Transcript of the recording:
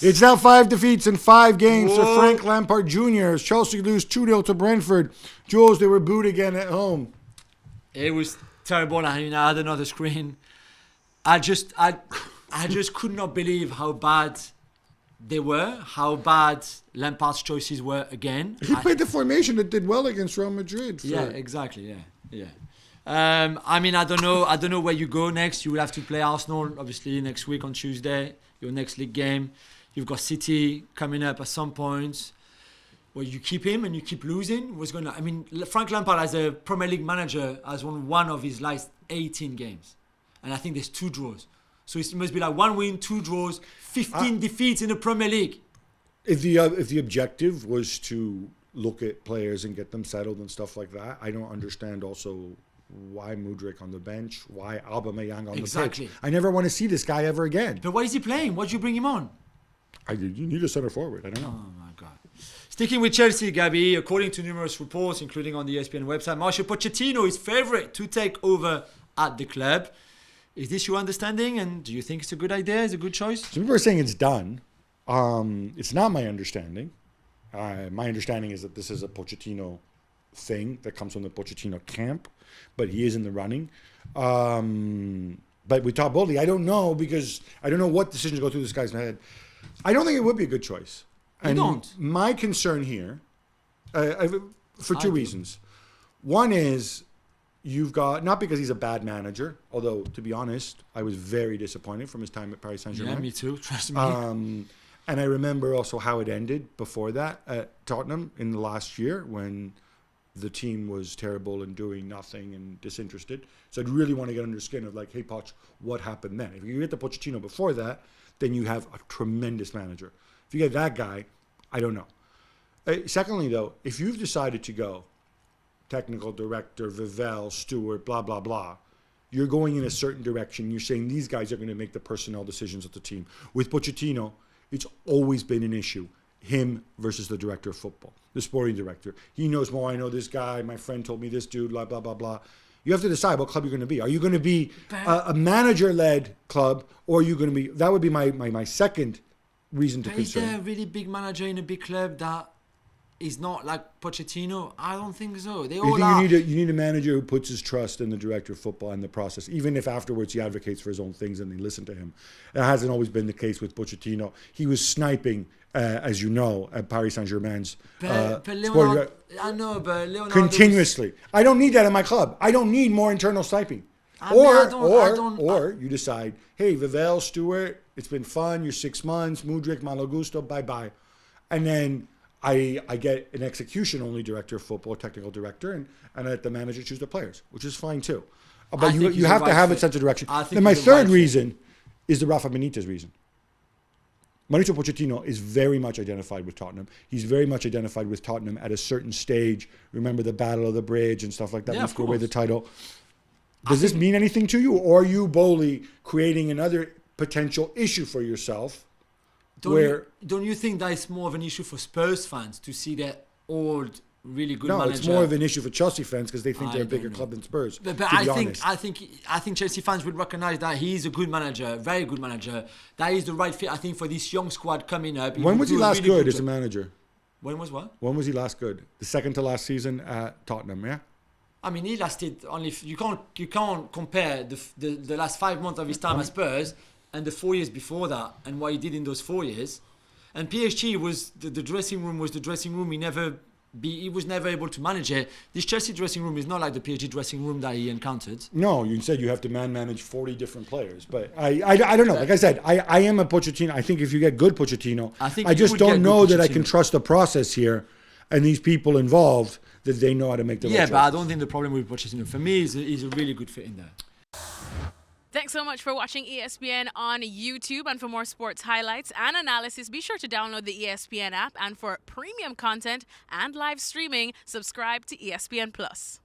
It's now 5 defeats in 5 games for Frank Lampard Jr. as Chelsea lose 2-0 to Brentford. Jules, they were booed again at home. It was terrible. I had another screen. I just could not believe how bad they were, how bad Lampard's choices were again. He played the formation that did well against Real Madrid. Yeah, exactly. Yeah. I don't know where you go next. You will have to play Arsenal, obviously, next week on Tuesday, your next league game. You've got City coming up at some point. Well, you keep him and you keep losing. Frank Lampard, as a Premier League manager, has won one of his last 18 games. And I think there's 2 draws. So it must be like 1 win, 2 draws, 15 defeats in the Premier League. If the objective was to look at players and get them settled and stuff like that, I don't understand also why Mudryk on the bench, why Aubameyang on the pitch. I never want to see this guy ever again. But why is he playing? Why'd you bring him on? You need a center forward. I don't know. Oh, my God. Sticking with Chelsea, Gabby, according to numerous reports, including on the ESPN website, Mauricio Pochettino is favourite to take over at the club. Is this your understanding? And do you think it's a good idea? It's a good choice? Some people are saying it's done. It's not my understanding. My understanding is that this is a Pochettino thing that comes from the Pochettino camp, but he is in the running. But with Todd Bowley, I don't know, because I don't know what decisions go through this guy's head. I don't think it would be a good choice. You don't? My concern here, for 2 reasons. One is, you've got, not because he's a bad manager, although, to be honest, I was very disappointed from his time at Paris Saint-Germain. Yeah, me too, trust me. And I remember also how it ended before that at Tottenham in the last year, when the team was terrible and doing nothing and disinterested. So I'd really want to get under the skin of like, hey, Poch, what happened then? If you get the Pochettino before that, then you have a tremendous manager. If you get that guy, I don't know. Secondly, though, if you've decided to go technical director, Vivell, Stewart, blah, blah, blah, you're going in a certain direction. You're saying these guys are going to make the personnel decisions of the team. With Pochettino, it's always been an issue. Him versus the director of football, the sporting director. He knows more. I know this guy. My friend told me this dude, blah, blah, blah, blah. You have to decide what club you're going to be. Are you going to be a manager-led club, or are you going to be... That would be my second reason to concern. Is there a really big manager in a big club that is not like Pochettino? I don't think so. They all are. You need a manager who puts his trust in the director of football and the process, even if afterwards he advocates for his own things and they listen to him. It hasn't always been the case with Pochettino. He was sniping, as you know, at Paris Saint-Germain's Leonardo, I know, but Leonardo continuously. I don't need that in my club. I don't need more internal sniping. Or you decide, hey, Vivell, Stewart, it's been fun. You're 6 months. Mudryk, Malo Gusto, bye-bye. And then I get an execution-only director of football, technical director, and I let the manager choose the players, which is fine too. But you have to have a sense of direction. Then my third reason is the Rafa Benitez reason. Mauricio Pochettino is very much identified with Tottenham. He's very much identified with Tottenham at a certain stage. Remember the Battle of the Bridge and stuff like that. Yeah, we threw away the title. Does this mean anything to you? Or are you, Bowley, creating another potential issue for yourself? Don't you think that it's more of an issue for Spurs fans to see their old, really good manager? No, it's more of an issue for Chelsea fans because they think they're a bigger club than Spurs. But I think Chelsea fans would recognise that he's a good manager, very good manager. That is the right fit, I think, for this young squad coming up. When was he last good as a manager? When was what? When was he last good? The second to last season at Tottenham, yeah? I mean, he lasted only... You can't compare the last 5 months of his time at Spurs and the 4 years before that, and what he did in those 4 years. And PSG was the dressing room was the dressing room. He was never able to manage it. This Chelsea dressing room is not like the PSG dressing room that he encountered. No, you said you have to manage 40 different players, but I don't know. Like I said, I am a Pochettino. I think if you get good Pochettino, I just don't know that I can trust the process here and these people involved that they know how to make the right choices. But I don't think the problem with Pochettino for me is a really good fit in there. Thanks so much for watching ESPN on YouTube. And for more sports highlights and analysis, be sure to download the ESPN app. And for premium content and live streaming, subscribe to ESPN Plus.